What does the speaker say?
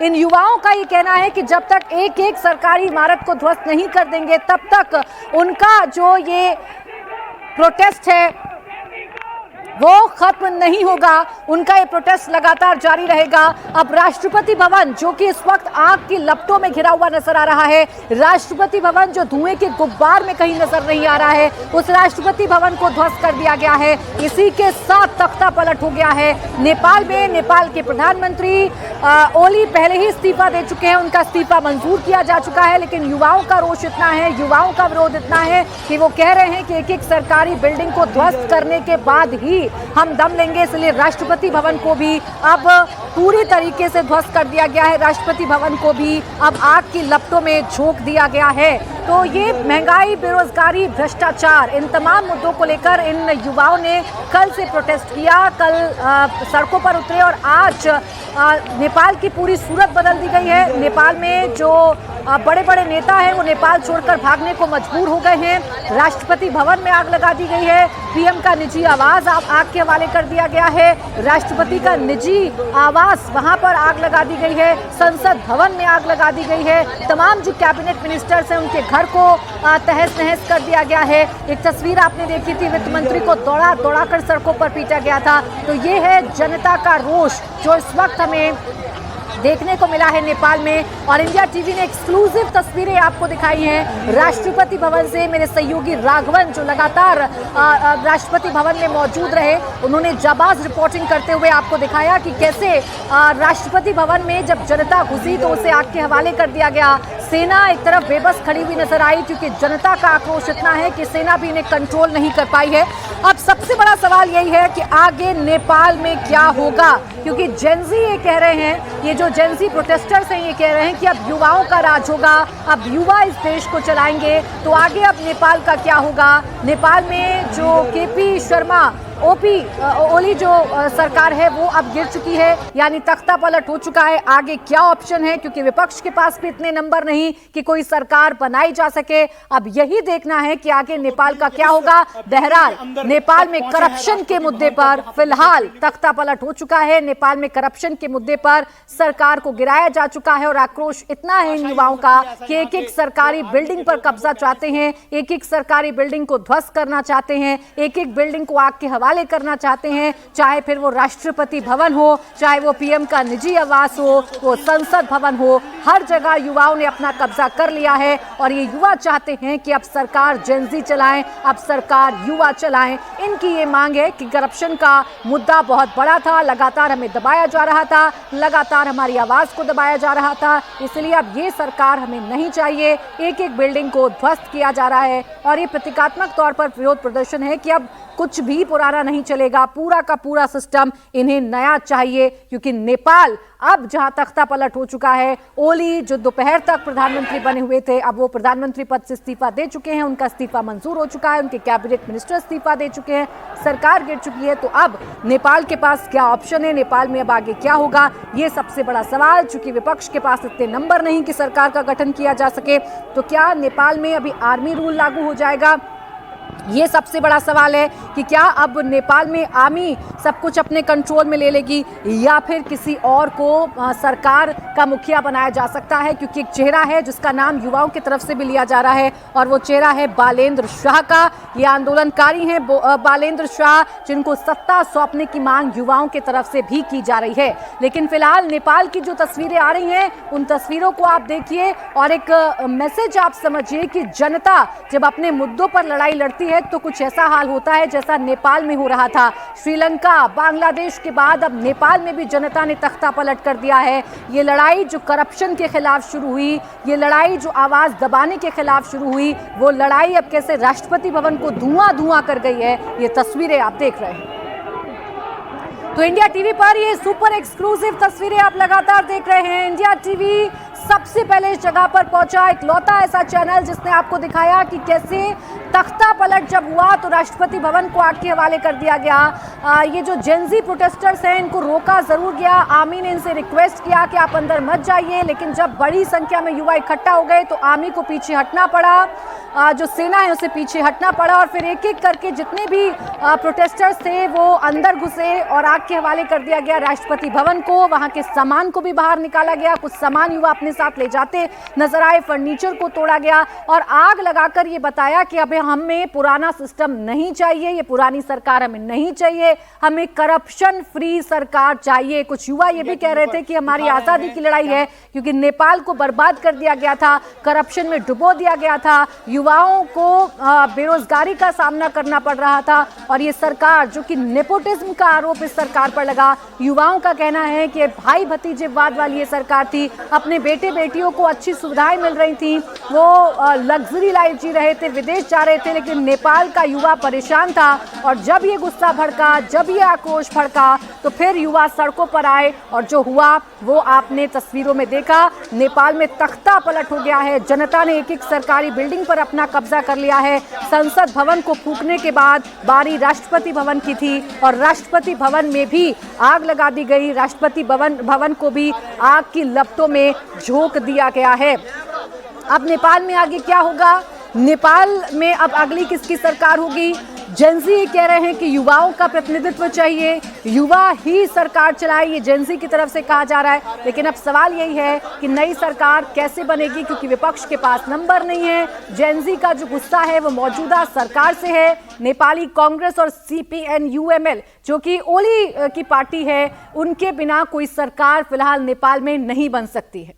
इन युवाओं का ये कहना है कि जब तक एक एक सरकारी इमारत को ध्वस्त नहीं कर देंगे तब तक उनका जो ये प्रोटेस्ट है वो खत्म नहीं होगा। उनका ये प्रोटेस्ट लगातार जारी रहेगा। अब राष्ट्रपति भवन जो कि इस वक्त आग की लपटों में घिरा हुआ नजर आ रहा है, राष्ट्रपति भवन जो धुएं के गुब्बार में कहीं नजर नहीं आ रहा है, उस राष्ट्रपति भवन को ध्वस्त कर दिया गया है। इसी के साथ तख्ता पलट हो गया है नेपाल में। नेपाल के प्रधानमंत्री ओली पहले ही इस्तीफा दे चुके हैं, उनका इस्तीफा मंजूर किया जा चुका है। लेकिन युवाओं का रोष इतना है, युवाओं का विरोध इतना है कि वो कह रहे हैं कि एक एक सरकारी बिल्डिंग को ध्वस्त करने के बाद ही हम दम लेंगे। इसलिए राष्ट्रपति भवन को भी अब पूरी तरीके से ध्वस्त कर दिया गया है। राष्ट्रपति भवन को भी अब आग की लपटों में झोंक दिया गया है। तो ये महंगाई, बेरोजगारी, भ्रष्टाचार, इन तमाम मुद्दों को लेकर इन युवाओं ने कल से प्रोटेस्ट किया, कल सड़कों पर उतरे और आज नेपाल की पूरी सूरत बदल दी गई है। नेपाल में जो बड़े बड़े नेता हैं वो नेपाल छोड़कर भागने को मजबूर हो गए हैं। राष्ट्रपति भवन में आग लगा दी गई है। पीएम का निजी आवास आग के हवाले कर दिया गया है। राष्ट्रपति का निजी आवास वहां पर आग लगा दी गई है। संसद भवन में आग लगा दी गई है। तमाम जो कैबिनेट मिनिस्टर्स हैं उनके घर को तहस नहस कर दिया गया है। एक तस्वीर आपने देखी थी, वित्त मंत्री को दौड़ा दौड़ा कर सड़कों पर पीटा गया था। तो ये है जनता का रोष जो इस वक्त हमें देखने को मिला है नेपाल में। और इंडिया टीवी ने एक्सक्लूसिव तस्वीरें आपको दिखाई हैं राष्ट्रपति भवन से। मेरे सहयोगी राघवन जो लगातार राष्ट्रपति भवन में मौजूद रहे, उन्होंने जाबाज रिपोर्टिंग करते हुए आपको दिखाया कि कैसे राष्ट्रपति भवन में जब जनता घुसी तो उसे आग के हवाले कर दिया गया। सेना एक तरफ बेबस खड़ी हुई नजर आई क्योंकि जनता का आक्रोश इतना है कि सेना भी इन्हें कंट्रोल नहीं कर पाई है। अब सबसे बड़ा सवाल यही है कि आगे नेपाल में क्या होगा, क्योंकि जेनजी ये कह रहे हैं, ये जो जेनजी प्रोटेस्टर्स हैं ये कह रहे हैं कि अब युवाओं का राज होगा, अब युवा इस देश को चलाएंगे। तो आगे अब नेपाल का क्या होगा? नेपाल में जो केपी शर्मा ओली जो सरकार है वो अब गिर चुकी है, यानी तख्ता पलट हो चुका है। आगे क्या ऑप्शन है, क्योंकि विपक्ष के पास भी इतने नंबर नहीं कि कोई सरकार बनाई जा सके। अब यही देखना है कि आगे नेपाल का क्या होगा। बहरहाल नेपाल में करप्शन के मुद्दे पर फिलहाल तख्ता पलट हो चुका है। नेपाल में करप्शन के मुद्दे पर सरकार को गिराया जा चुका है और आक्रोश इतना है इन युवाओं का कि एक एक सरकारी बिल्डिंग पर कब्जा चाहते हैं, एक एक सरकारी बिल्डिंग को ध्वस्त करना चाहते हैं, एक एक बिल्डिंग को आग के हवाले करना चाहते हैं। चाहे फिर वो राष्ट्रपति भवन हो, चाहे वो पीएम का निजी आवास हो, वो संसद भवन हो, हर जगह युवाओं ने अपना कब्जा कर लिया है। और ये युवा चाहते हैं कि अब सरकार जेनजी चलाएं, अब सरकार युवा चलाएं। इनकी ये मांग है कि करप्शन का मुद्दा बहुत बड़ा था, लगातार हमें दबाया जा रहा था, लगातार हमारी आवाज को दबाया जा रहा था, इसलिए अब ये सरकार हमें नहीं चाहिए। एक एक बिल्डिंग को ध्वस्त किया जा रहा है और ये प्रतीकात्मक तौर पर विरोध प्रदर्शन है कि अब कुछ भी पुराना नहीं चलेगा, पूरा का पूरा सिस्टम इन्हें नया चाहिए। क्योंकि नेपाल अब जहां तख्ता पलट हो चुका है, ओली जो दोपहर तक प्रधानमंत्री बने हुए थे अब वो प्रधानमंत्री पद से इस्तीफा दे चुके हैं, उनका इस्तीफा मंजूर हो चुका है, उनके कैबिनेट मिनिस्टर इस्तीफा दे चुके हैं, सरकार गिर चुकी है। तो अब नेपाल के पास क्या ऑप्शन है, नेपाल में अब आगे क्या होगा, ये सबसे बड़ा सवाल। चूंकि विपक्ष के पास इतने नंबर नहीं कि सरकार का गठन किया जा सके, तो क्या नेपाल में अभी आर्मी रूल लागू हो जाएगा, ये सबसे बड़ा सवाल है कि क्या अब नेपाल में आर्मी सब कुछ अपने कंट्रोल में ले लेगी या फिर किसी और को सरकार का मुखिया बनाया जा सकता है। क्योंकि एक चेहरा है जिसका नाम युवाओं की तरफ से भी लिया जा रहा है और वो चेहरा है बालेंद्र शाह का। ये आंदोलनकारी हैं बालेंद्र शाह, जिनको सत्ता सौंपने की मांग युवाओं की तरफ से भी की जा रही है। लेकिन फिलहाल नेपाल की जो तस्वीरें आ रही हैं उन तस्वीरों को आप देखिए और एक मैसेज आप समझिए कि जनता जब अपने मुद्दों पर लड़ाई लड़ती है तो कुछ ऐसा हाल होता है जैसा नेपाल में हो रहा था। श्रीलंका, बांग्लादेश के बाद अब नेपाल में भी जनता ने तख्ता पलट कर दिया है। ये लड़ाई जो करप्शन के खिलाफ शुरू हुई, ये लड़ाई जो आवाज दबाने के खिलाफ शुरू हुई, वो लड़ाई अब कैसे राष्ट्रपति भवन को धुआं धुआं कर गई है, ये तस्वीरें आप देख रहे हैं। तो इंडिया टीवी पर ये सुपर एक्सक्लूसिव तस्वीरें आप लगातार देख रहे हैं। इंडिया टीवी सबसे पहले इस जगह पर पहुंचा, इकलौता ऐसा चैनल जिसने आपको दिखाया कि कैसे तख्ता पलट जब हुआ तो राष्ट्रपति भवन को आग के हवाले कर दिया गया। ये जो जेनजी प्रोटेस्टर्स हैं इनको रोका जरूर गया। आर्मी ने इनसे रिक्वेस्ट किया कि आप अंदर मत जाइए, लेकिन जब बड़ी संख्या में युवा इकट्ठा हो गए तो आर्मी को पीछे हटना पड़ा, जो सेना है उसे पीछे हटना पड़ा और फिर एक एक करके जितने भी प्रोटेस्टर्स थे वो अंदर घुसे और आग के हवाले कर दिया गया राष्ट्रपति भवन को। वहां के सामान को भी बाहर निकाला गया, कुछ सामान युवा अपने साथ ले जाते नजर आए, फर्नीचर को तोड़ा गया और आग लगाकर ये बताया कि अब हमें पुराना सिस्टम नहीं चाहिए, ये पुरानी सरकार हमें नहीं चाहिए, हमें करप्शन फ्री सरकार चाहिए। कुछ युवा ये भी कह रहे थे कि हमारी आजादी की लड़ाई है क्योंकि नेपाल को बर्बाद कर दिया गया था, करप्शन में डुबो दिया गया था, युवाओं को बेरोजगारी का सामना करना पड़ रहा था और ये सरकार जो कि नेपोटिज्म का आरोप इस सरकार पर लगा। युवाओं का कहना है कि भाई भतीजेवाद वाली ये सरकार थी, अपने बेटे बेटियों को अच्छी सुविधाएं मिल रही थी, वो लग्जरी लाइफ जी रहे थे, विदेश जा रहे थे, लेकिन नेपाल का युवा परेशान था और जब ये गुस्सा भड़का, जब ये आक्रोश भड़का तो फिर युवा सड़कों पर आए और जो हुआ वो आपने तस्वीरों में देखा। नेपाल में तख्ता पलट हो गया है, जनता ने एक एक सरकारी बिल्डिंग पर अपना कब्जा कर लिया है। संसद भवन को फूंकने के बाद बारी राष्ट्रपति भवन की थी और राष्ट्रपति भवन में भी आग लगा दी गई, राष्ट्रपति भवन को भी आग की लपटों में झोंक दिया गया है। अब नेपाल में आगे क्या होगा, नेपाल में अब अगली किसकी सरकार होगी? जेनजी कह रहे हैं कि युवाओं का प्रतिनिधित्व चाहिए, युवा ही सरकार चलाए, ये जेनजी की तरफ से कहा जा रहा है। लेकिन अब सवाल यही है कि नई सरकार कैसे बनेगी क्योंकि विपक्ष के पास नंबर नहीं है। जेनजी का जो गुस्सा है वो मौजूदा सरकार से है। नेपाली कांग्रेस और CPN-UML जो कि ओली की पार्टी है, उनके बिना कोई सरकार फिलहाल नेपाल में नहीं बन सकती है।